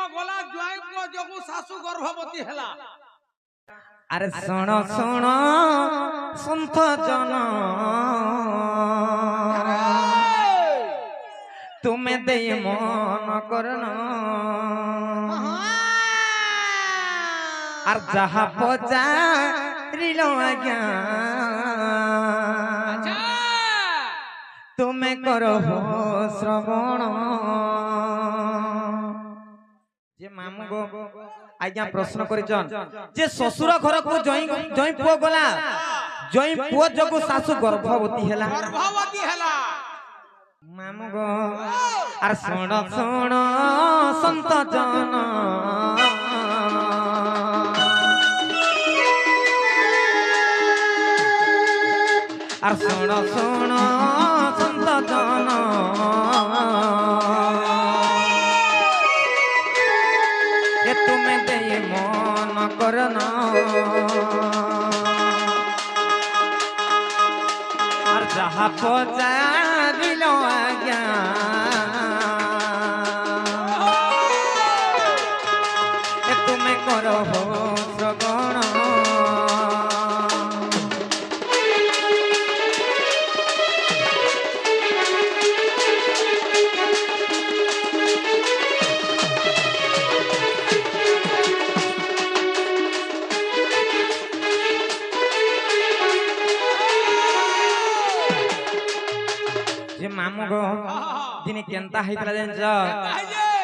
पुआ गला ज्वाई पुआ जगु सासू गर्भवती हैला अरे सुनो सुनो संत जन तुम्हें दे मन करना और जहा पचारिलो आज्ञा तुम्हें करो श्रवण जे मामू गो आज्ञा प्रश्न करिचन जे ससुर घर को जई पुओ गला जई पुओ जगु सासु गर्भवती हैला मामू गो आर सुन सुन संत जन आर सुन सुन संत जन ये तुम्हें दे मन करना और जहा पचारिलो आज्ञा ये तुम्हें करो श्रवण मामू गो दिने केंता हैतला जानछ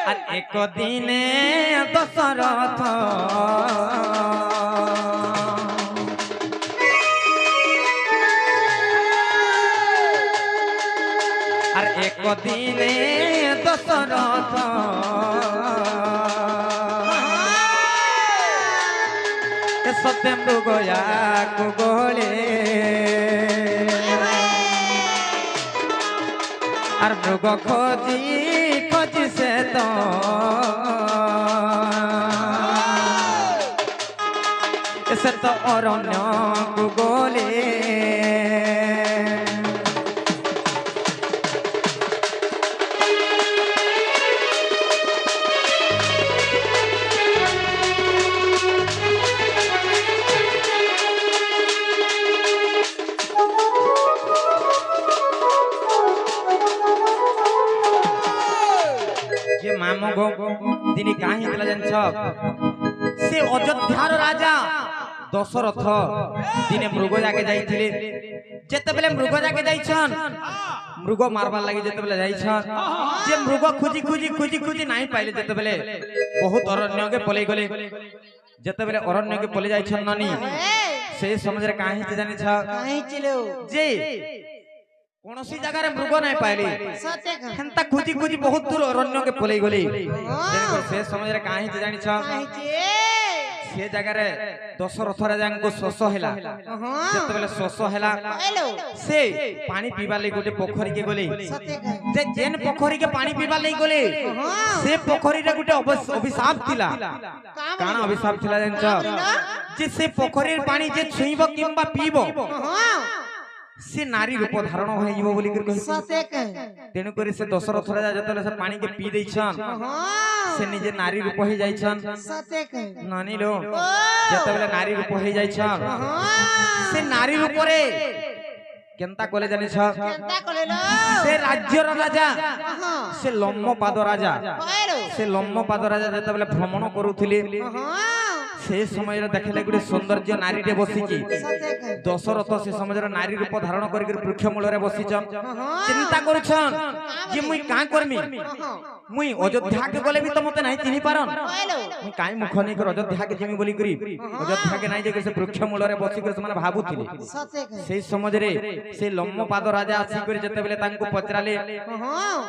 आ एक दिने दशरथ और एक दिने दशरथ सत्यम गया कुगले और मृग खोजी खोजी से तो इसे तो अरण्य कुगले मामू गो दिनी काहे हैतला जानछ से अयोध्यार राजा दशरथ दिने मृग जाके जाइथिले जेते बेले मृग जाके जाइछन मृग मारबार लागि जेते बेले जाइछन जे मृग खुजी खुजी खुजी खुजी नाही पाइले जेते बेले बहुत अरण्य के पलै गले जेते बेले अरण्य के पलै जाइछन ननी से समझ रे काहे हित जानि छ काहे चिलो जे कोनोसी जगह रे मृग नहीं पाइली हेंता खुजी खुजी बहुत दूर अरण्य के पलै गली से समझ रे काहे हित जानि छ से जगह रे दशरथ राजा को शोष हैला जते बेले शोष हैला से पानी पीबा ले गोटे पोखरी के गले जे जेन पोखरी के पानी पीबा ले गले से पोखरी रे गोटे अभिशाप थिला काना अभिशाप थिला जानछ जे से पोखरी रे पानी जे छुईबो किंबा पीबो से नारी रूप धारण होई जीवो बोली कर कहि सते कहे तेनु करी से दशरथ राजा जतले से पानी के पी दैछन से निजे नारी रूप होई जाइछन सते कहे नानी लो जतले नारी रूप होई जाइछन से नारी रूप रे केंता कोले जानि छ केंता कोले लो से राज्य राजा से लम्मपाद राजा से लम्मपाद राजा जतले भ्रमण करूथिले से समय देखले गुटे सौंदर्य नारी रे बसी की दशरथ से समय नारी रूप धारण करके वृक्ष मूल रे बसी चिंता करूछन जे मुई का करमी मुई अयोध्या के गले भी तो मते नहीं चिन्हि पारन मुई काई मुख नहीं कर अयोध्या के जेमी बोली करी अयोध्या के नहीं जे से वृक्ष मूल रे बसी कर समान भाबुथिले से समय रे से लम्मपाद राजा आसी कर जते बेले तांको पचराले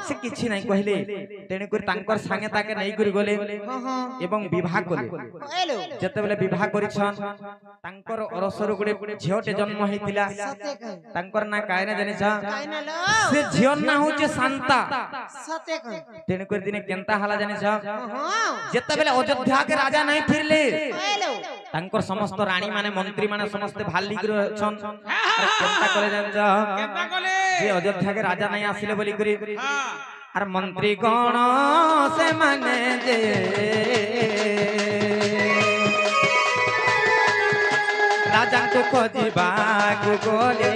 से किछि नहीं कहले तेने कर तांकर संगे ताके नहीं कर गले एवं विवाह करले जते बेले विवाह करिछन तांकर अरसर गुडे झियोटे जन्म हेतिला तांकर ना कायना जानि छ से झियो ना होचे शांता सते कह तेने कर दिने केंता हाला जानि छ जते बेले अयोध्या के राजा नहीं फिरले तांकर समस्त रानी माने मंत्री माने समस्त भाली कर छन केंता करे जानि छ केंता कोले जे अयोध्या के राजा नहीं आसिले बोली करी আর মন্ত্রী গণ সে মানে যে রাজাଙ୍କୁ খোঁজিବାକୁ গলে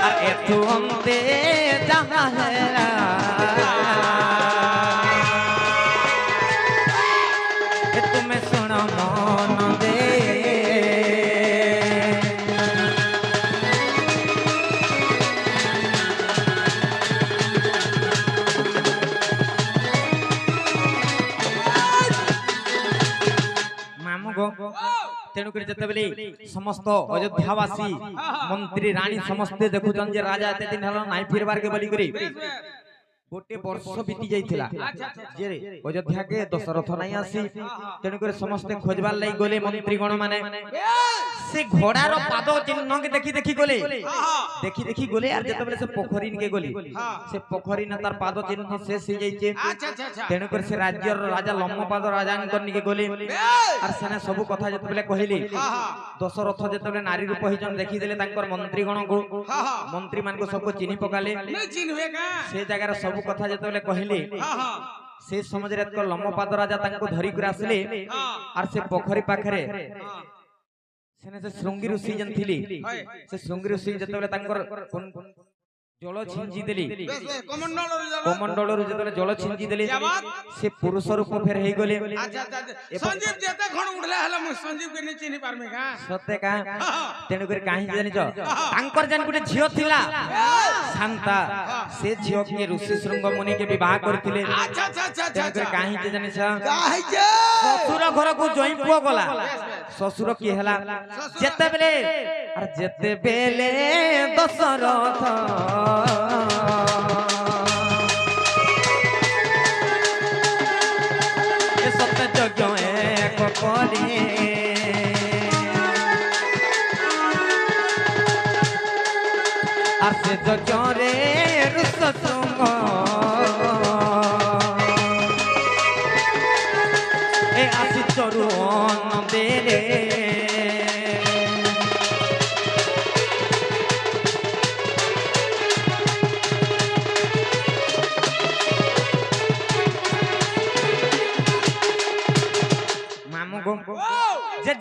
আর এথু অন্তে যাহা হেরা তুমি শুণ মন দে তেণুকরি যেতবে সমস্ত অযোধ্যাবাসী মন্ত্রী রানী সমস্তে দেখুছেন যে রাজা এতে দিন হল নাই ফিরবার কে বলি করি গোটে বর্ষ বিতি যাইছিলা যে অযোধ্যাকে দশরথ নাই আসি তেণুকরি সমস্তে খোঁজবার লাগি গলে মন্ত্রীগণ মানে সে ঘোড়ার পাদ চিহ্নকে দেখি দেখি গলে দেখি গলে আর যেতবে সে পোখরিনকে গলি সে পোখরিনে তার পাদ চিহ্ন শেষ হয়ে যাইছে তেণুকরি সে রাজ্যর রাজা লম্বপাদ রাজাঙ্কর নিকে গলে আর সেনে সবু কথা যেতবে কহিলি দশরথ যেতবে নারী রূপ হইছন দেখি দেলে তাঙ্কর মন্ত্রীগণ মন্ত্রী মানকে সবু চিনি পকালে সে জায়গার সবু কথা যেতবে কহিলি সে সমাজের এক লম্বপাদ রাজা তাঙ্কু ধরি করে আসলে আর সে পোখরি পাখরে সেনে সে শৃঙ্গী ঋষি যেন থিলি সে শৃঙ্গী ঋষি যেতবে তাঙ্কর জল ছিঞ্জি দেলি কমণ্ডলରୁ যেতবে জল ছিঞ্জি দেলি সে পুরুষ রূপ ফের হই গলে সঞ্জীব যেতে খণ উঠলে হলে মু সঞ্জীব কে নি চিনি পারমি কা সতে কা তেণু করে কাহি জানিছ তাঙ্কর যেন গুটে ঝিও থিলা শান্তা সে ঝিও কে ঋষি শৃঙ্গ মুনি কে বিবাহ করতিলে তেণু করে কাহি জানিছ শ্বশুর ঘরକୁ জই পুଅ গলা শ্বশুর কি হেলা যেতেবেলে দশরথ এ সত্য যজ্ঞ এক করে আর সে যজ্ঞরে ঋষ শৃঙ্গ এ আসি চরণ দেলে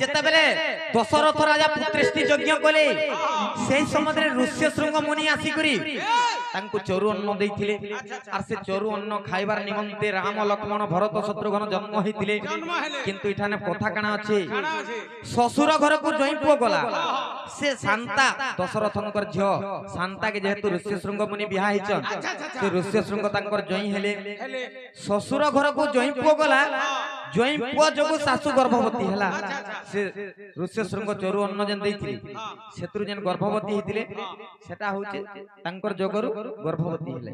যেতেবেলে দশরথ রাজা পুত্রেষ্টি যজ্ঞ কলে সেই সময় ঋষ্য শৃঙ্গ মুনি আসিকরি তাঙ্কু চরু অন্ন দেইଥିଲେ আর সে চরু অন্ন খাইবার নিমন্তে রাম লক্ষ্মণ ভরত শত্রুঘ্ন জন্ম হইଥିଲେ কিন্তু এখানে কথা কানা আছে শ্বশুর ঘরକୁ জই পুଅ গলা সে শান্তা দশরথঙ্কর ঝিও শান্তাকে যেহেতু ঋষ্য শৃঙ্গ মুনি বিয়া হইছন সে ঋষ্য শৃঙ্গ তাঙ্কর জই হেলে শ্বশুর ঘরକୁ জই পুଅ গলা জই পুଅ যোগু শাশু গর্ভবতী হেলা সে ঋষ্য শৃঙ্গ চরু অন্ন যেন দেইଥିଲି সেতুর যেন গর্ভবতী হইଥିଲେ সেটা হচ্ছে তাঙ্কর যোগরু গর্ভবতী হেলে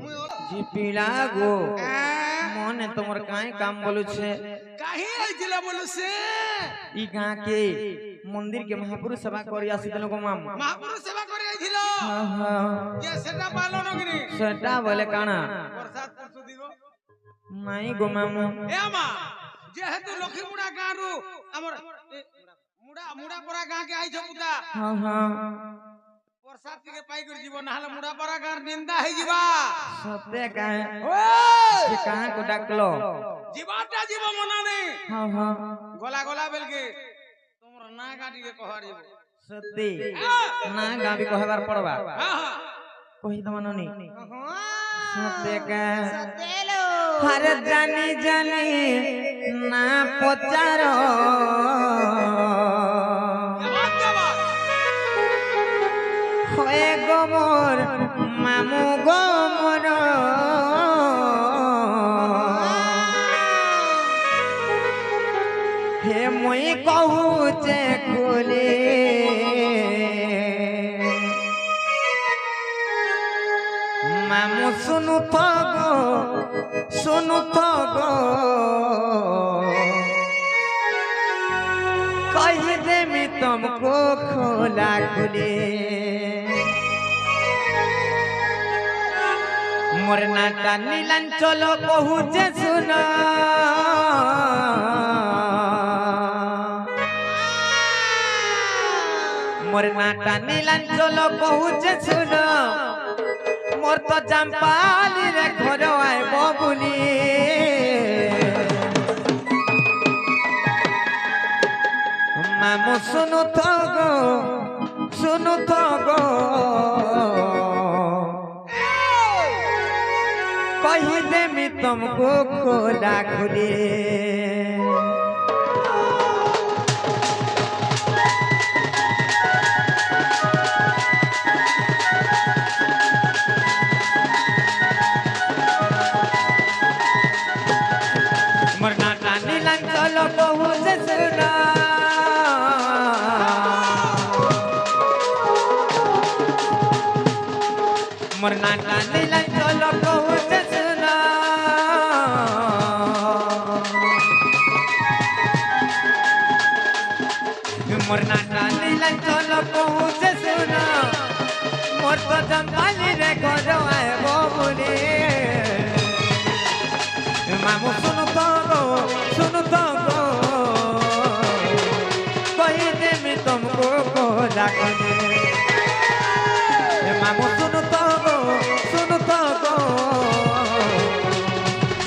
জি পিলা গো মনে তোমার কাই কাম বলুছে কাহি আইছিলা বলুছে ই গাঁ কে মন্দির কে মহাপুরুষ সেবা করি আসিছিল গো মাম মহাপুরুষ সেবা করি আইছিল যে সেটা পালন গনি সেটা বলে কানা প্রসাদ পুছু দিব নাই গো মাম এ আমা যেহেতু লক্ষ্মীমুড়া গাঁরু আমার মুড়া পরা গাঁ কে আইছ পুতা প্রসাদ থেকে পাই করে জীব না হলে মুড়া পরা গাঁর নিন্দা হই ଯିବା সতে কায় যে কাঁ কো ডাকলো জীবটা জীব মনা নেই গলা গলা বেলকে তোমর না গাটিকে কহার যাব সত্যি না গাবি কহবার পড়বা কহি দমননি সতে কা সতেলো হর জানি জানি না পচার হয়ে গোমর মামু গোমর হে মই কহুছে খুলে মামু শুনু গো कह देमी तुमको खोला खुले मोर नाटा नीलांचल कहूचे सुन मोर नाटा नीलांचल कहूचे सुन मोर तो चंपाली रे घर आइब बुली मामू सुनु तो गो कही देमी तुमको खोला खुली मरना नीला चलो कहूचे सुना मरना नीला चलो कहूचे सुना मोर तो जंगाली रे घर आइब बुली मामू सुनु तो गो कही देमी तुमको खोला मामू सुनु तो गो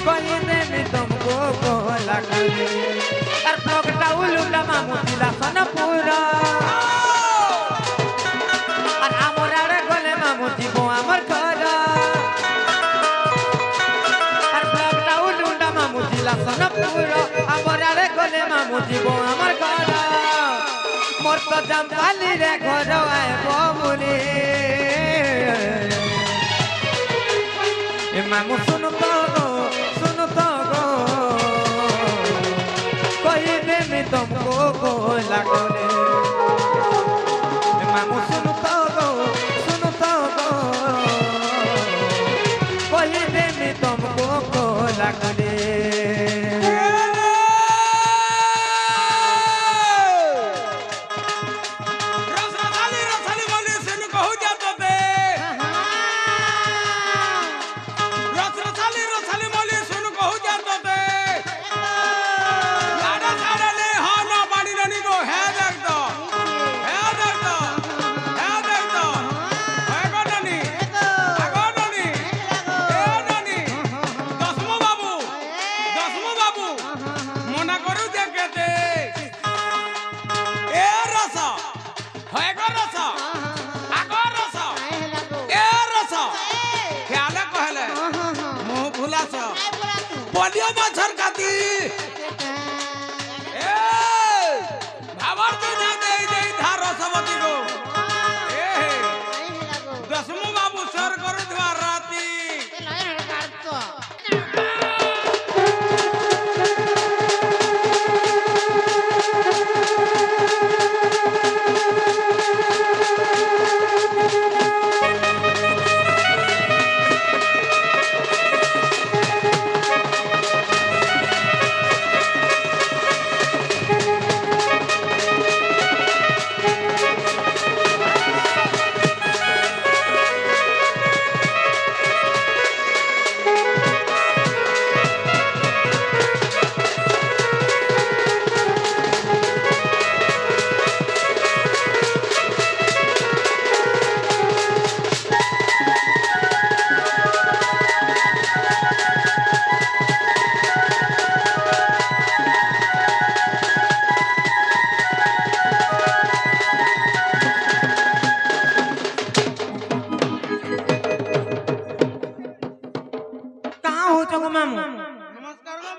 कही देमी तुमको खोला और ब्लॉकटा उलुटा मामू जिला सोनपुरा और आमर आड़े गले मामू जीवो आमर घर और ब्लॉकटा उलुटा मामू जिला सोनपुरा आमर आड़े गले मामू जीवो आमर घर मोर तो चंपाली रे घर आइब बुली मामू सुनु तो गो कही देमी तुमको खोला मामू सुनु तो गो कही देमी तुमको खोला बोलियो मच्छर खाती भावर तो ना दे धार रसवती को दसमो बाबू सर करू द्वार राती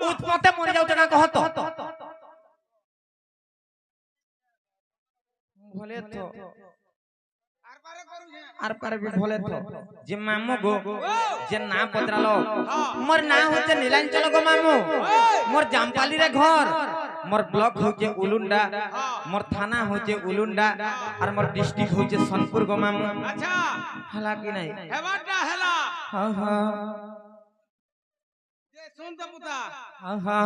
उत्पत्ते मरि जाउ तना कहत भले तो आर पारे भी भले तो जे मामू गो जे ना पत्रालो मोर ना होते नीलांचल गो मामू मोर जामपाली रे घर मोर ब्लॉक होचे उलुंडा मोर थाना होचे उलुंडा और मोर डिस्ट्रिक्ट होचे सोनपुर गो मामू अच्छा हला कि नहीं हेवाटा हेला हां हां सुन तो पुता हां हां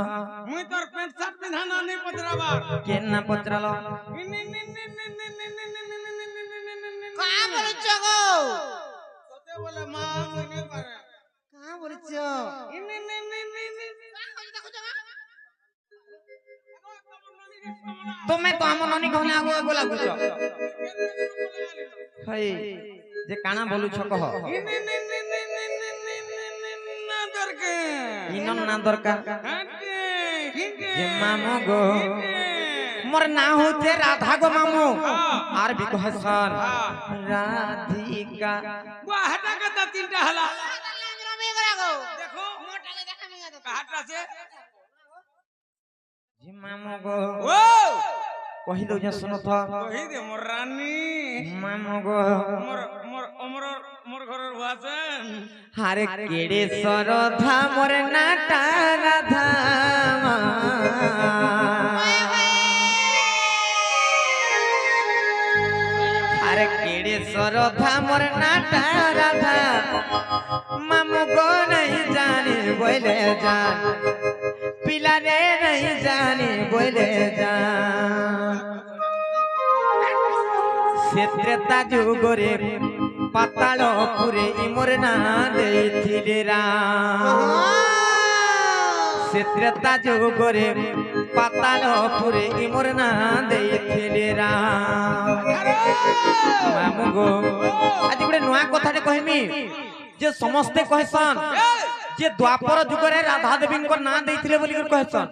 मुई तोर पेंट शर्ट पिन्हाना नहीं पत्राबार के ना पत्रालो का बोलछ गो सते बोले मां मुई पारे का बोलछ তুমি তো আমার ননি ঘনে আগো আগো লাগুছ হাই যে কানা বলুছ কহ না দরকার ইনন না দরকার যে মামু গো মোর না হচ্ছে রাধা গো মামু আর বি কহসন রাধিকা হাটা কথা তিনটা হলা রমি করা গো দেখো মোটাকে দেখা মিগা তো হাটা আছে যে মামু গো ও কহি দউ যে শুনো তো কহি দে মোর রানী মামু গো মোর মোর মোর মোর ঘরের বাসন হারে কেড়ে সরধা মোর নাটা রাধা হারে কেড়ে সরধা মোর নাটা রাধা মামু গো নাই জানি বলে জান পিলা রে নাই জানি বলে জান সেত্রেতা যুগরে পাতাল পুরে মোর না দেইছিলে রাম সেত্রেতা যুগরে পাতাল পুরে মোর না দেইছিলে রাম মামু গো আজ গোটে নয়া কথাଟେ কহিমি যে সমস্তে কহেসন যে দ্বাপর যুগরে রাধা দেবীঙ্কর না দেইଥିଲେ বলি করে কহেসন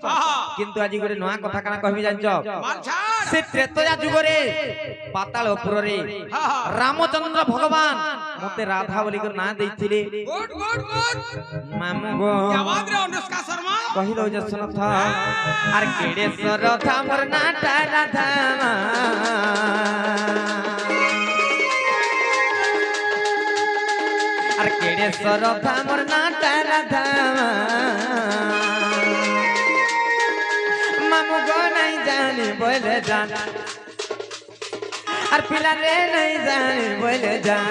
কিন্তু আজ গোটে নয়া কথা কানা কহিমি জানছ সে ত্রেতয়া যুগরে পাতাল পুরে রামচন্দ্র ভগবান মতে রাধা বলি করে না দেইছিলে গুড গুড গুড মামু গো আওয়াজ রে অনুষ্কা শর্মা কহিল যে শুনথ আর কেড়ে সরধা মোর নাটা রাধা আর কেড়ে সরধা মোর নাটা রাধা মামু গো নাই জানি বলে জান আর পিলা রে নাই জানি বলে জান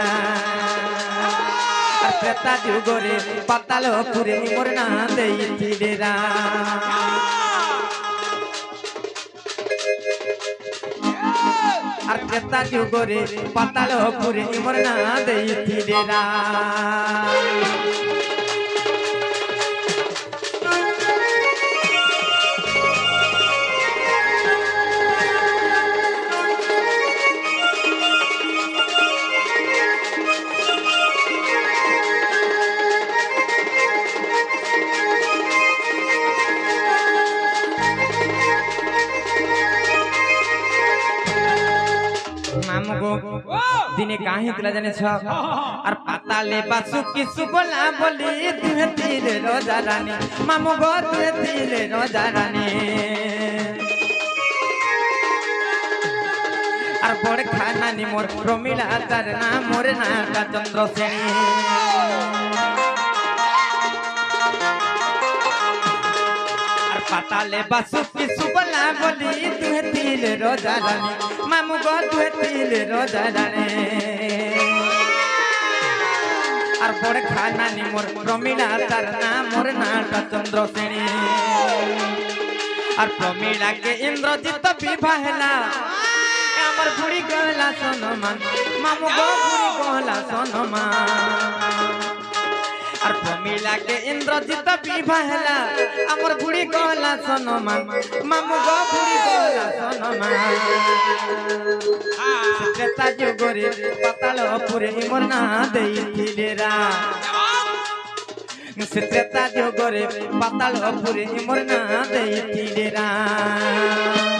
আর ত্রেতা যুগরে পাতাল পুরে মোর না দেইছিলে রাম আর ত্রেতা যুগরে পাতাল পুরে মোর না দেইছিলে রাম মামু গো দিনে কাহি তুলা জানেছ আর পাতালে বাসুকি সুবলা বলি তুহে তিলে রোজা রানী মামু গো তুহে তিলে রোজা রানী আর বড় খানা নি মোর প্রমিলা তার না মোর নাটা চন্দ্র সেনী আর পাতালে বাসুকি সুবলা বলি তুহে তিলে রোজা রানী মামু গো তুহে তিলে রোজা রানী আর বড় খানা নি মোর প্রমিলা তার না মোর নাটা চন্দ্র সেনী আর প্রমিলা কে ইন্দ্রজিৎ বিবাহ হেলা আমার বুড়ি গলা সনমান মামু গো বুড়ি গলা সনমান আর প্রমিলা কে ইন্দ্রজিৎ বিবাহ হেলা আমার বুড়ি গলা সনমান মামু গো বুড়ি গলা সনমান ত্রেতা যুগরে পাতাল পুরে মোর না দেইছিলে রাম সে ত্রেতা যুগরে পাতাল পুরে মোর না দেইছিলে রাম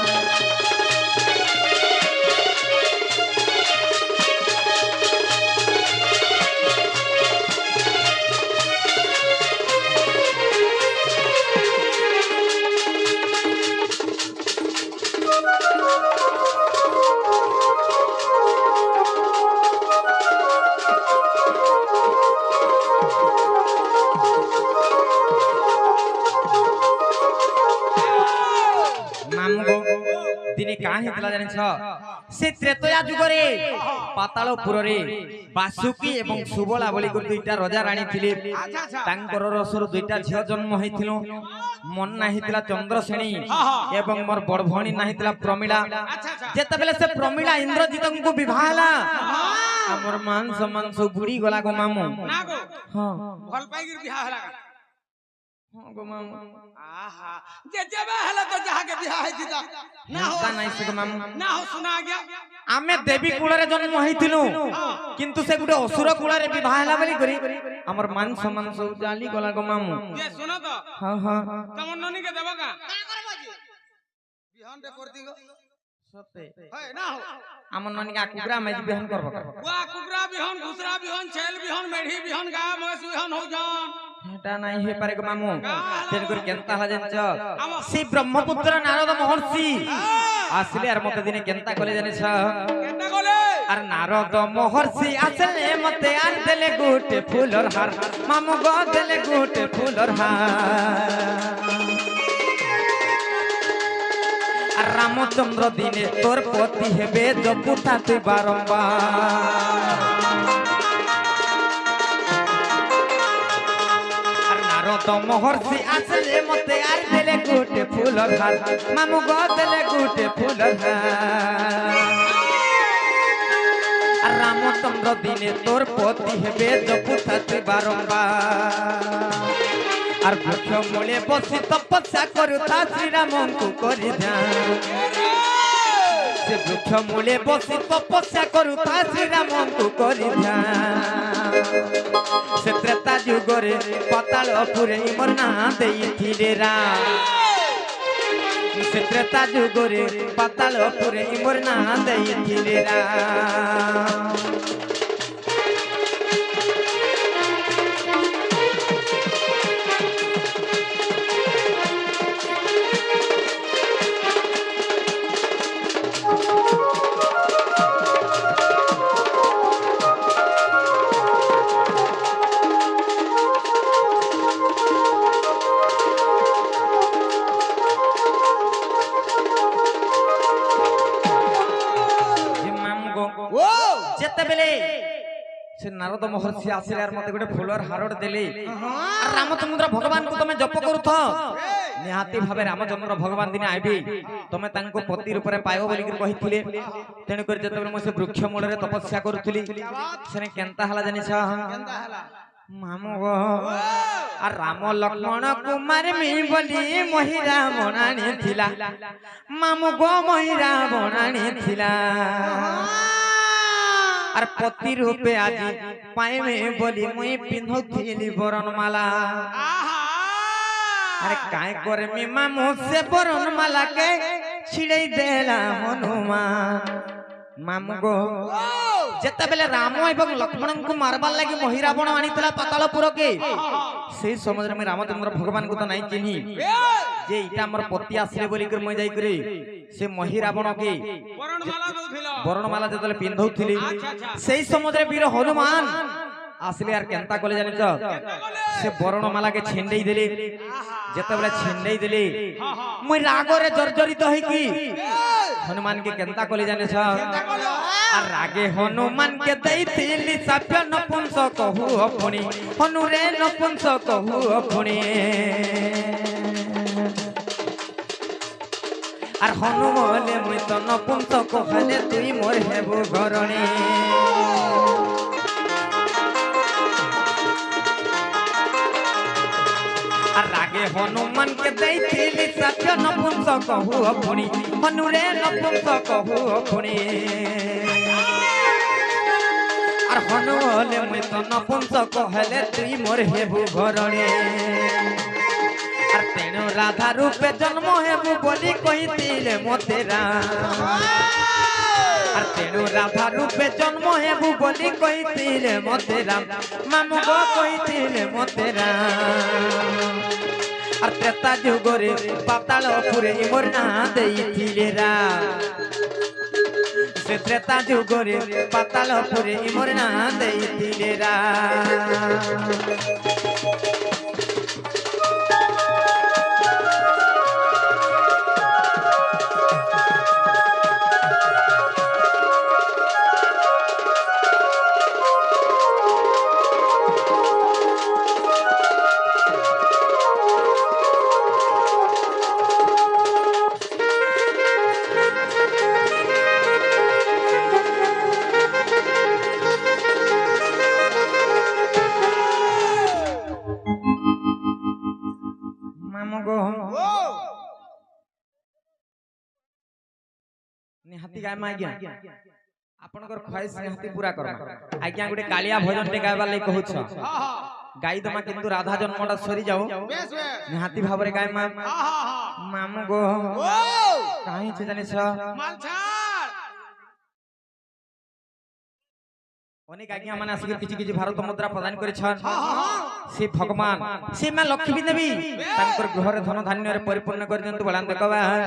দিনে কাহি তুলা জানিছ সে ত্রেতয়া যুগরে পাতাল পুরে বাসুকি এবং সুবলা বলি দুইটা রাজা রানী ଥିଲେ তাঙ্কর রসରୁ দুইটা ঝିଅ জন্ম হইছিল মন না হইতলা চন্দ্রসেনী এবং মোর বড় ভणी না হইতলা প্রমিলা যেতবেলে সে প্রমিলা ইন্দ্রজিতଙ୍କୁ বিবাহ ହେଲା আমার মান সম্মান বুড়ি গলা গো মামু না গো হ্যাঁ ভাল পাইগির বিয়া হলা हां गो मामू आहा जे जेबे हले तो जहा के बियाह है दिदा ना हो ता नहीं से गो मामू ना हो सुना गया आमे देवी कुଳରେ जन्म होइथिलु किंतु से गुटे असुर कुଳରେ विवाह हला बोली करी हमर मान सम्मान सब जाली गला गो मामू जे सुनो तो हां हां तमन ननी के देबा का का करबो जी बिहान रे करती गो सते है ना हो हमर ननी का कुकरा में बिहान करबो का वा कुकरा बिहान घुसरा बिहान छेल बिहान मेढी बिहान गाय मस बिहान हो जान हेटा नहीं हे पारे गो मामू तेन कर केनता हला जानछ से ब्रह्मपुत्र नारद महर्षि आसले आर मते दिने केनता कले जाने छ केता कोले आर नारद महर्षि आसले मते आर देले गुटे फूलर हार मामू गो देले गुटे फूलर हार आर रामचंद्र दिने तोर पति हेबे जपुथा तुई बारंबार तो महर्षि आसले मते आर देले गुटे फूलर हार मामू गो देले गुटे फूलर हार रामचंद्र दिने तोर पति हेबे जपुथा तुई बारंबार आर वृक्ष मूले बसी तपस्या करुता श्री रामंकु करि ध्यान से वृक्ष मूले बसी तपस्या करुता श्री रामंकु करि ध्यान से त्रेता जुगरे पातालपुरे इमर ना देइथिले राम से त्रेता जुगरे पातालपुरे इमर ना देइथिले राम से नारद महर्षि आसिले आर मते गोटे फूलर हारोड देले आर रामचंद्र भगवान को तमे जप करूथ निहाती भाबे रामचंद्र भगवान दिने आइबे तमे तांको पति रूप रे पायो बोली के कहिथिले तेन कर जतबे म से वृक्ष मूल रे तपस्या करूथली सेने केनता हला जानि छ केनता हला मामू गो आर राम लक्ष्मण कुमार मी बोली महिरा बनानी थिला मामू गो महिरा बनानी थिला आर पति रूपे आज पाए में बोली मुई पिन्हौथिली बरनमाला अरे काय करे मी मामू से बरनमाला के छिड़ै देला हनुमान मामू गो जेते बेले राम एवं लक्ष्मण को मारबार लागि महिरावण आनीतला पातालपुर के से समय में रामचंद्र भगवान को तो नहीं चिन्ही जे इटा हमर पति आसले बोली कर मैं जाई करे से महिरावण के बरणमाला जतले पिंधौथिली सेही समय वीर हनुमान आसले यार केनता कले जानि छ से बरणमाला के छिंडई देले जेते बेले छिंडई देले मुई राग रे जर्जरित होई की हनुमान के केनता कले जानि छ आ रागे हनुमान के दैथिली साप्य नपुंसक कहू अपनी हनु रे नपुंसक कहू अपनी आर हनुमाने मुई तो नपुंसक कहले तुई मोर हेबु घरणी रागे हनुमान के दैथिली साप्य नपुंसक कहू अपनी हनु रे नपुंसक कहू अपनी आर हनुमाने मुई तो नपुंसक कहले तुई मोर हेबु घरणी आर तेणु राधा रूपे जन्म हेबु बोली कहिथिले मोते राम आर तेणु राधा रूपे जन्म हेबु बोली कहिथिले मोते राम मामू गो कहिथिले मोते राम आर त्रेता जुगरे पातालपुरे इमर ना देइथिले राम से त्रेता जुगरे पातालपुरे इमर ना देइथिले राम ମାମୁଁ ଓ ନିହାତି ଗାଇମା ଆଜ୍ଞା ଆପଣଙ୍କର ଖ୍ୱାଇଶ ନିହାତି ପୁରା କରମା ଆଜ୍ଞା ଗୋଟେ କାଳିଆ ଭଜନ ଟେ ଗାଇବାର ଲାଗି କହୁଛ ହଁ ହଁ ଗାଇ ଦମା କିନ୍ତୁ ରାଧା ଜନ୍ମଟା ସରି ଯାଉ ବେଶ ବେଶ ନିହାତି ଭାବରେ ଗାଇମା ହଁ ହଁ ହଁ ମାମୁଁ ଗୋ ଓ କାହିଁ છે ଜାনিছ মাল ছাড় অনেক আজ্ঞা মানে আসি কিছু কিছু ভারত মুদ্রা প্রদান করেছেন হ্যাঁ হ্যাঁ সে ভগবান সে মা লক্ষ্মী দেবী তাঙ্কর গৃহরে ধন ধান্যরে পরিপূর্ণ করে দিন্তু বলান দেখবা হরি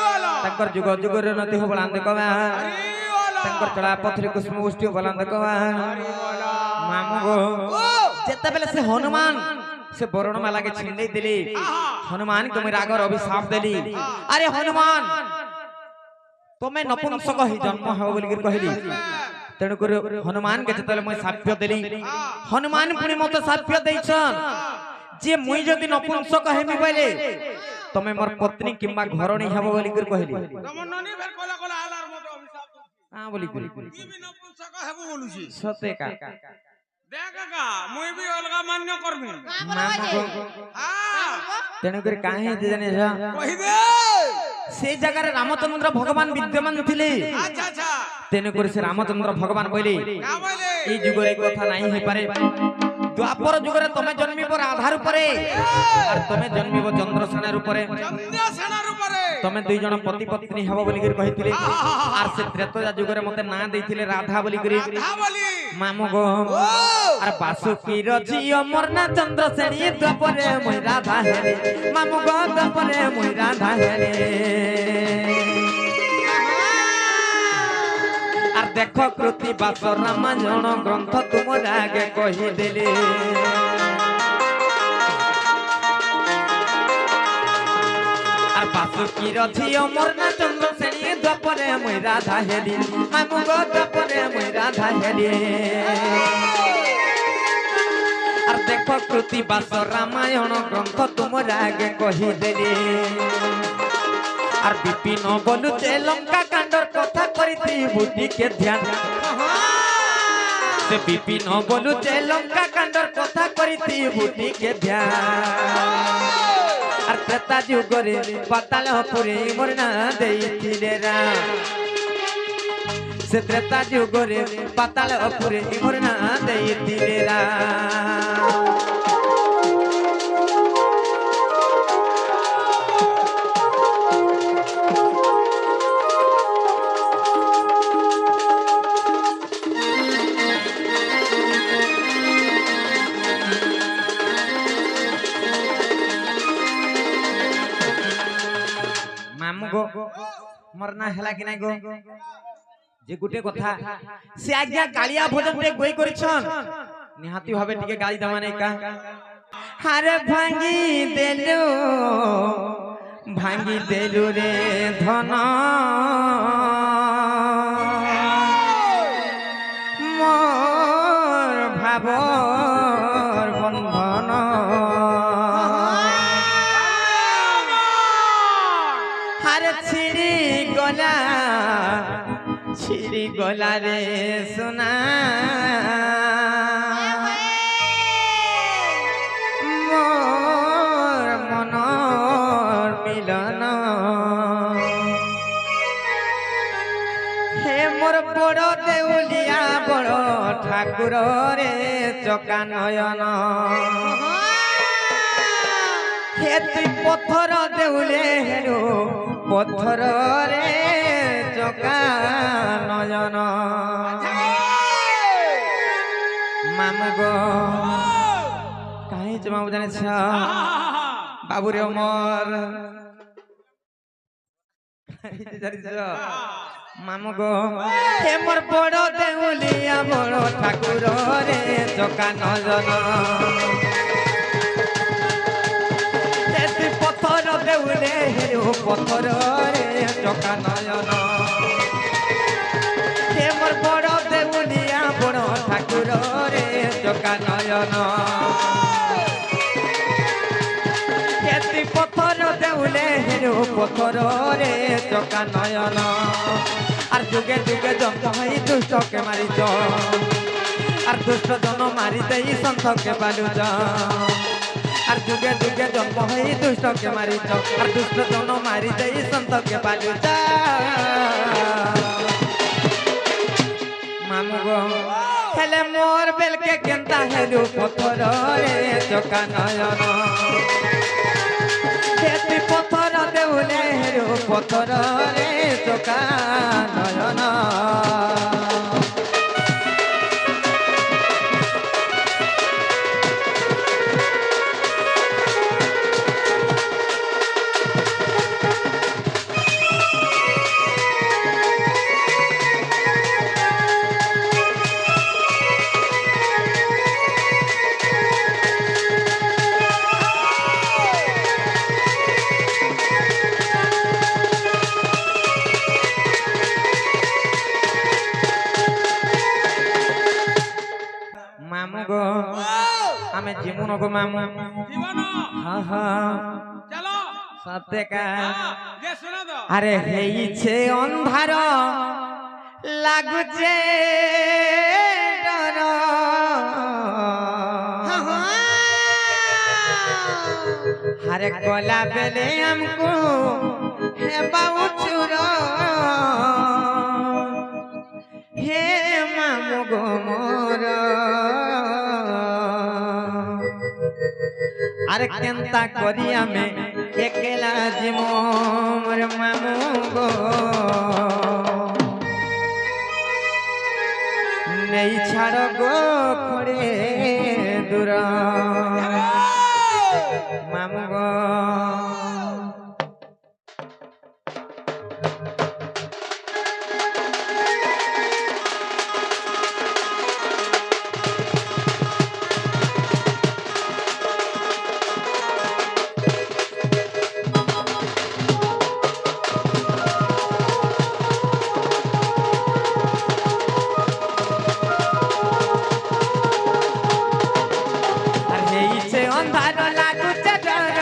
বলো তাঙ্কর যুগ যুগরে নতি হো বলান দেখবা হরি বলো তাঙ্কর চলা পথরে কুসুম গোষ্ঠী বলান দেখবা হরি বলো মামু গো ও যেতেবেলে সে হনুমান সে বরণ মালাকে ছিন্দেই দিলি হনুমান তুমি রাগর অভিশাপ দেলি আরে হনুমান তুমি নপুংসক হি জন্ম হও বলি কহিলি তেণু করে হনুমান কে যেতেলে মই সাক্ষ্য দেলি হনুমান পুনি মতে সাক্ষ্য দেইছন যে মুই যদি নপুংসক হেমি বলে তুমি মোর পত্নী কিংবা ঘরণী হব বলি কহিলি তোমার ননি ফের কলা কলা আলার মতো অভিশাপ হ্যাঁ বলি কি বি নপুংসক হেবু বলুছি সতে কা দেখ কাকা মুই বি অলগা মান্য করবি মামু হ্যাঁ তেণু করে কাহে জানি কহি দে সেই জায়গায় রামচন্দ্র ভগবান বিদ্যমান ଥିଲେ আচ্ছা আচ্ছা তেণু করে সে রামচন্দ্র ভগবান বইলে কা বলে এই যুগরে কথা নাই হই পারে দ্বাপর যুগরে তুমি জন্মিব রাধার উপরে আর তুমি জন্মিব চন্দ্রসেনার উপরে চন্দ্র সেনার উপরে তুমি দুই জন পতি পত্নী হব বলি কহিଥିଲେ আর সে ত্রেতয়া যুগরে মতে না দেইଥିଲେ রাধা বলি করি কা বলি মামু গো আর বাসুকীর ঝিও মোর না চন্দ্রসেনী দ্বাপরে মই রাধা হেরে মামু গো দ্বাপরে মই রাধা হেরে আর দেখো কৃতি বাস রামায়ণ গ্রন্থ তোমার আগে কহিদেলে আর বাসুকীর ঝিও মোর না চন্দ্রসেনী দ্বাপরে মই রাধা হেরি মামু গো দ্বাপরে মই রাধা হেরি আর দেখো কৃতি বাস রামায়ণ গ্রন্থ তোমার আগে কহিদেলে আর বিপিন বলুছে লঙ্কা কাণ্ডর কথা করিতি বুদ্ধিকে ধ্যান সে বিপিন বলুছে লঙ্কা কাণ্ডর কথা করিতি বুদ্ধিকে ধ্যান আর ত্রেতা যুগরে পাতাল পুরে মোর না দেইছিলে রাম সে ত্রেতা যুগরে পাতাল পুরে মোর না দেইছিলে রাম মামু গো মোর না হেলা কি নাই গো যে গুটে কথা সে আজ্ঞা কালিয়া ভোজন রে গই করিছন নিহাতি ভাবে টিকে গালি দেওয়া নাই কা হারে ভাঙ্গি দেলু রে ধন মোর ভাবর বন্ধন হারে ছিড়ি গলা রে সোনা মোর মনর মিলন হে মোর বড় দেউলিয়া বড় ঠাকুর রে চকা নয়ন হে তুই পথর দেউলে হেরো পথর রে চকা নয়ন মামু গো কাহি মামু জানিছ বাবু রে মোর জানিছ মামু গো হে মোর বড় দেউলিয়া বড় ঠাকুর রে চকা নয়ন পথর দেউলে হেরো পথর রে চকা নয়ন হে মোর বড় দেউলিয়া বড় ঠাকুর রে চকা নয়ন হেতি পথর দেউলে হেরো পথর রে চকা নয়ন আর যুগে যুগে জন্ম হই দুষ্টকে মারিছ আর দুষ্ট জন মারি দেই সন্তকে পালুছ আর যুগে যুগে জন্ম হই দুষ্টকে মারিছ আর দুষ্ট জন মারি যাই সন্তকে পালিছ মামু গো হেলে মোর বেলকে কেন্তা হেলু পথর রে চকা নয়ন তুই পথর দেউলে হেলু পথর রে চকা নয়ন মামু গো আমি জীবন গো মামু জীবন হা হা চলো সত্যি কা যে শোনা দাও আরে হেইছে অন্ধার লাগুছে ডর আরে কলা বেলে আমকো হে বাউ চুর হে মামু গো মোর আরে কেনতা করি আমি একলা জীব মোর মামু গো নেই ছাড় গো খড়ে দূর মামু গো আর হেইছে অন্ধার লাগুছে ডর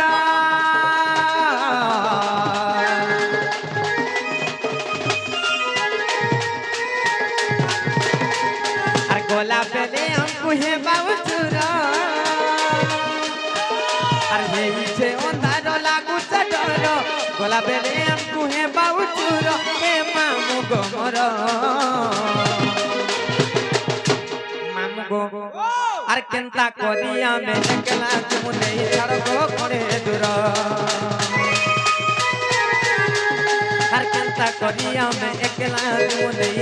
আর গোলা পেলে আমকু হে বাউ চুর আর হেইছে অন্ধার লাগুছে ডর গোলা পেলে আমকু হে বাউ চুর হে মামু গো মোর মামু গো আর কেনতা করি আমি একলা তুমি নেই ছাড় গো করে দূর আর কেনতা করি আমি একলা তুমি নেই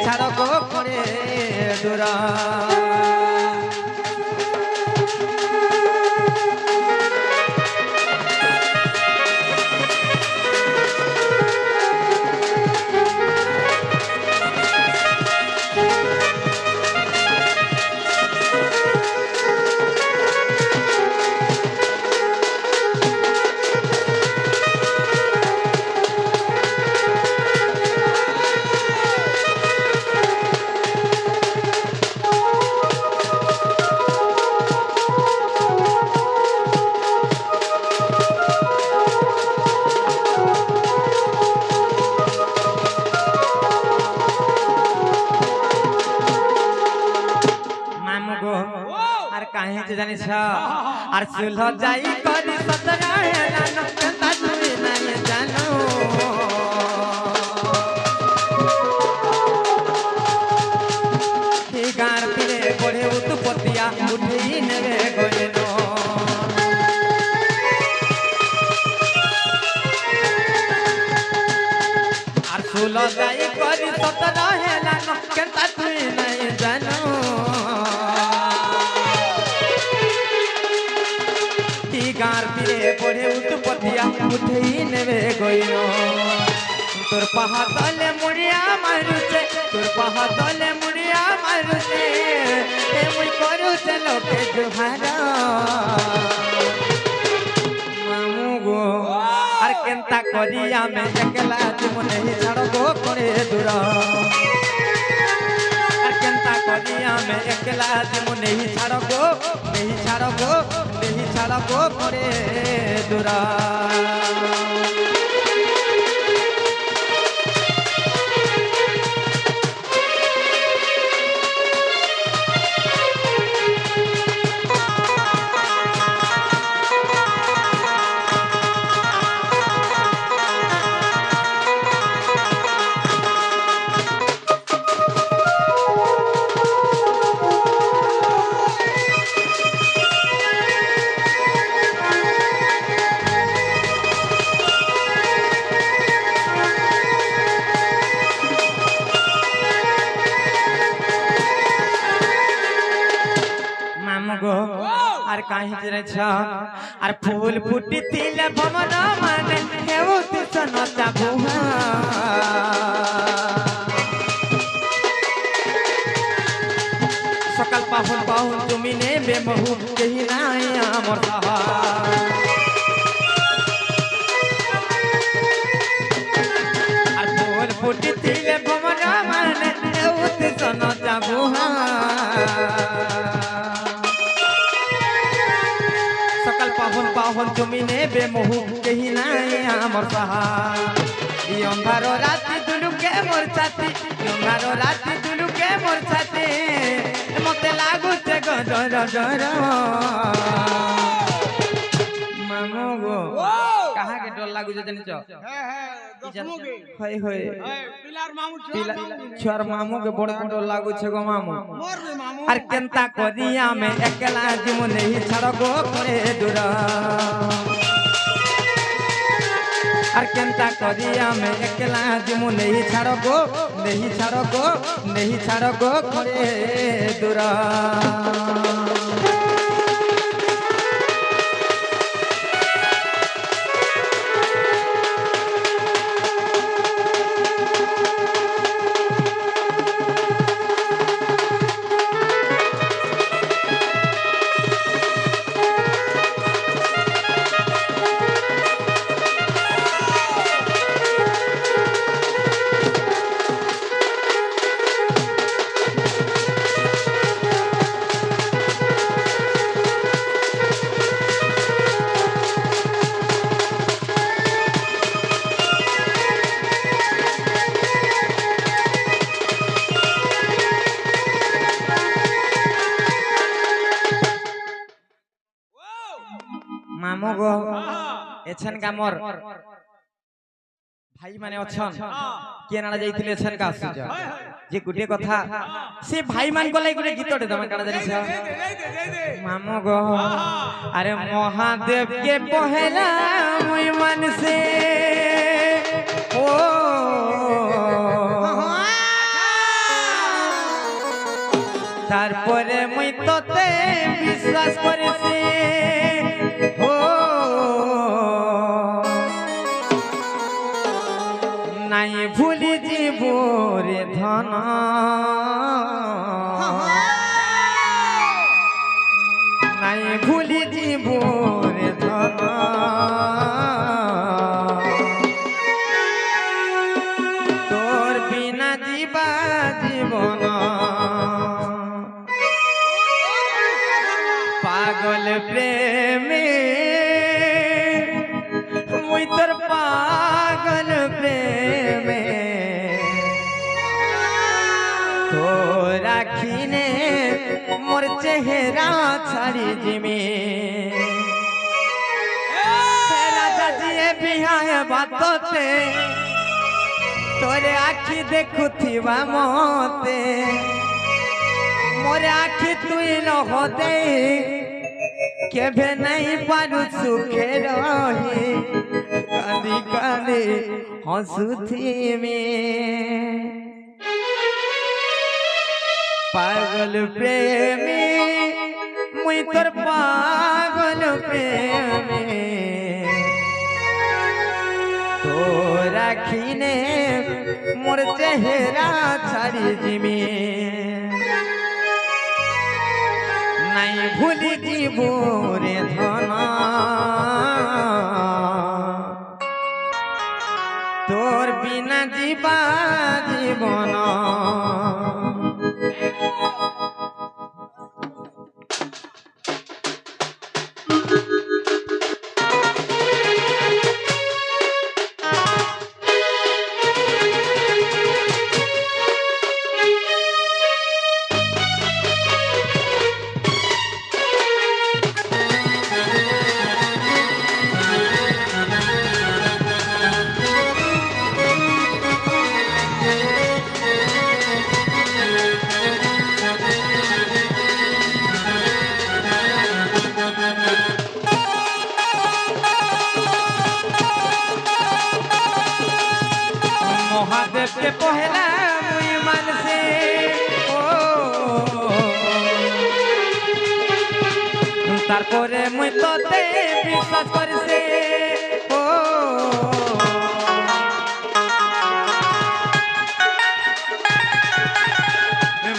ছাড় গো করে দূর মামু গো আর কাহিতে জানিস আর চুলহ যাই করি সতরা হেলানো কেনতা তুমি নাই জানো এই গার পিলে পড়ে উৎপত্তিয়া উঠেই নেবে গইল আর চুলহ যাই করি সতরা হেলানো কেনতা তুমি নাই জানো গার পিলে পড়ে উৎপত্তিয়া উঠেই নেবে গইল তোর পাহা তলে মুড়িয়া মারুছে তোর পাহা তলে মুড়িয়া মারুছে মুই করুছে লোকে জোহার মামু গো আর কেনতা করি আমি একলা তুমি নেই ছাড় গো করে দূর আর কেনতা করি আমি একলা তুমি নেই ছাড় গো করে দূর মামগো আর কাহি জিরেছ আর ফুল ফুটিছিলে ভমর মানে হেউতি সনতা বুহা সকাল পাহুন পাহুন তুমি নেবে মহু কেহি নাই আমার সাহা আর ফুল ফুটিছিলে ভমর মানে হেউতি সনতা বুহা সকাল পাহুন পাহুন তুমি নেবে মহু কেহি নাই আমার সাহা অন্ধার রাতি দুলুকে মোর ছাতি অন্ধার রাতি দুলুকে মোর ছাতি মতে লাগুছে গর গর মামু গো কাহাকে ডর লাগুছে জানিছ হয় হয় পিলার মামু ছুয়ার মামু के बड़ डर लाଗୁছে गो मामू আর কেনতা করিয়া মে একলা জীবন নেই ছাড় গো করে দূর আর কেনতা করিয়া মে একলা জীবন নেই ছাড় গো করে দূর মামু গো এছেন গামর ভাই মানে অছন কে নাড়া যাইতিলে এছেন কা আসুছ যে গুটে কথা সে ভাই মান গলাই গুটে গীতটে তুমি কাড়া জানিছ মামু গো আরে মহাদেব কে পহেলা মুই মান সে ও তারপরে মুই তোতে বিশ্বাস করেছি নাই ভুলি জীব রে ধন নাই ভুলি জীব রে ধন তোর বিনা জীবা জীবন পাগল প্রেমে মুই তোর পাগল প্রেমে তো রাখিনে মোর চেহারা ছাড়ি জিমে রাজা জিয়ে বিহায় বাততে তোরে আখি দেখুথিবা মতে মোরে আখি তুই নহতে কেবে নাই পারু সুখে রহি কাঁদি কাঁদি হসুথিমে পাগল প্রেমী মুই তোর পাগল প্রেমী তো রাখিনে মোর চেহারা ছাড়ি জিমে নাই ভুলি জীব রে ধন তোর বিনা জীবা জীবন महादेव के पहला मुई मन से ओ তারপরে মুই তোতে বিশ্বাস করিছে ও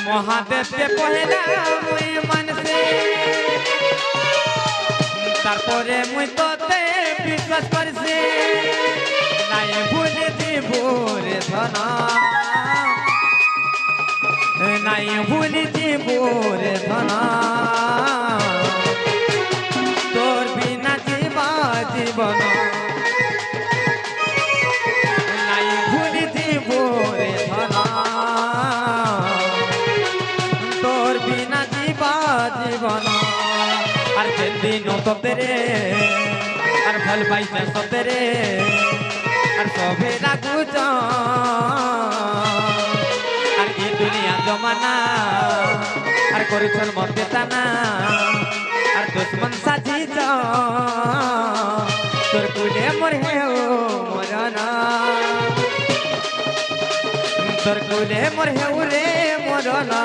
মহাদেবকে পহেলা মুই মানছে তারপরে মুই তোতে বিশ্বাস করিছে নাই ভুলে দিব রে ধনা নাই ভুলে দিব রে ধনা তোর বিনা জীবা জীবন নাই ভুলে দিব রে ধনা তোর বিনা জীবা জীবন আর যেদিন তোতে রে আর ভাল পাইছে তোতে রে আর সবে রাখুছ আর এই দুনিয়া জমানা আর করেছন মধ্যে টানা আর দুশ্মন সাজিছ তোর কুলে মোর হেও মরনা তোর কুলে মোর হেউ রে মরনা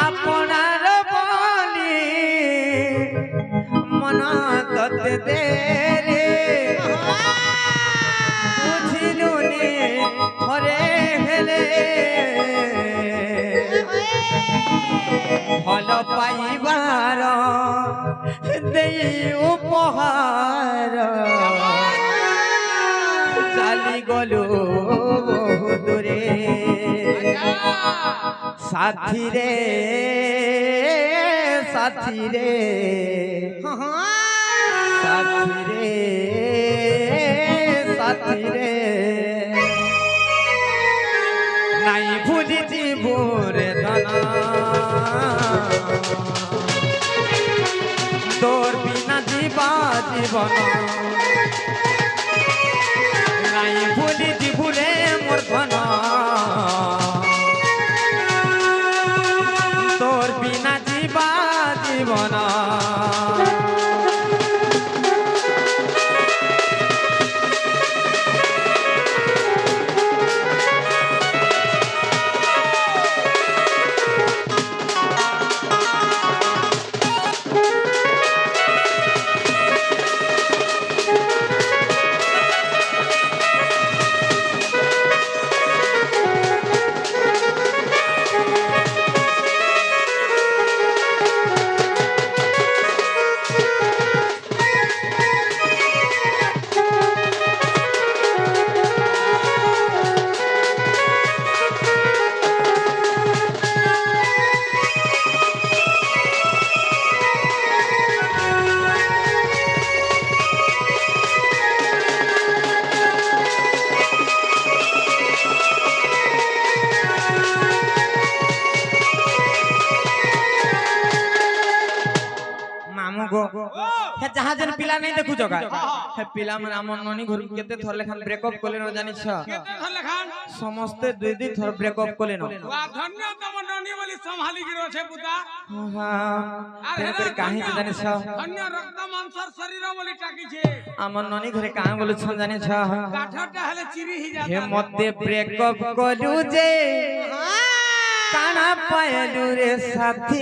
আপনার বলি মনা ততে দে রে বুঝিলু নি থরে হেলে ফল পাইবার দেই উপহার চালি গলু দূরে সাথী রে সাথী রে সাথী রে সাথী রে নাই ভুলি দিব রে ধনা তোর বিনা জীবা জীবন নাই ভুলি দিব রে মোর ধনা তোর বিনা জীবা জীবন हे जहाँ जन पिला नहीं देखु जगह हे पिला मन आमन ननी घर केते थर लेखान ब्रेकअप कोले न जानि छ केते थर लेखान समस्त दुई दुई थर ब्रेकअप कोले न वा धन्य तम ननी बोली संभाली गिरो छे पुता हां तेरे पर काहे जानि छ धन्य रक्त मांसर शरीर बोली टाकी छे आमन ननी घरे काहे बोले छ जानि छ काठटा हले चिरी ही जाता हे मते ब्रेकअप कोलु जे काना पायलु रे साथी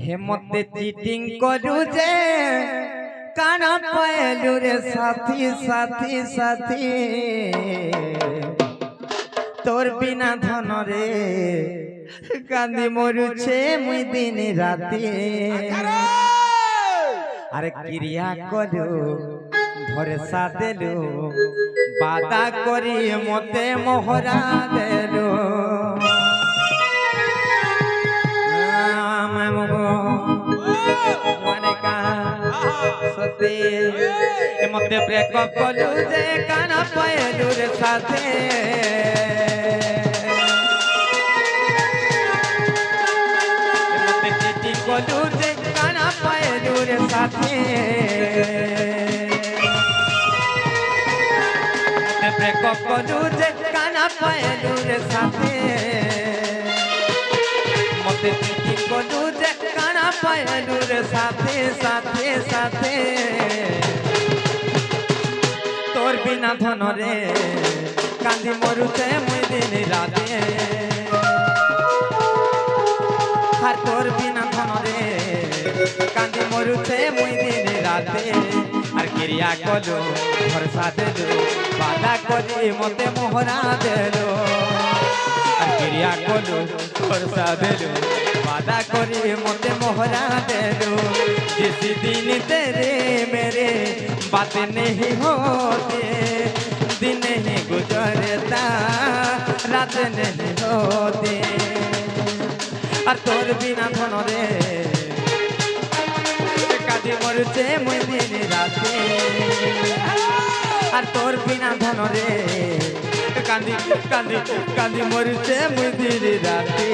हे मते चीटिंग करू जे काना पायलु रे साथी साथी साथी तोर बिना धन रे कांदी मरुछे मुई दिन राती अरे क्रिया करू भरोसा देलु बादा करी मते मोहरा देलु मते ब्रेकअप कलु जे काना पायलु रे साथे मते चिट्ठी कलु जे काना पायलु रे साथे मते ब्रेकअप कलु जे काना पायलु रे साथे मते चिट्ठी कलु जे काना पायलु रे साथे साथे साथे तोर बिना धन रे कांदी मरुचे मुई দিন রাতে আর তোর বিনা ধনরে কান্দি মরুছে মুই দিন রাতে আর ক্রিয়া কলো ভরসা দেলো বাধা করে মতে মোহরা দেলো আর ক্রিয়া কলো ভরসা দেলো वादा करे मोते मोहरा दे दो जिस दिन तेरे मेरे बात नहीं होते दिन नहीं गुजरता रात नहीं होते और तोर बिना धन रे कादी मरছে মুই দিন রাতে আর তোর বিনা ধন রে কান্দি কান্দি কান্দি মরছে মুই দিন রাতে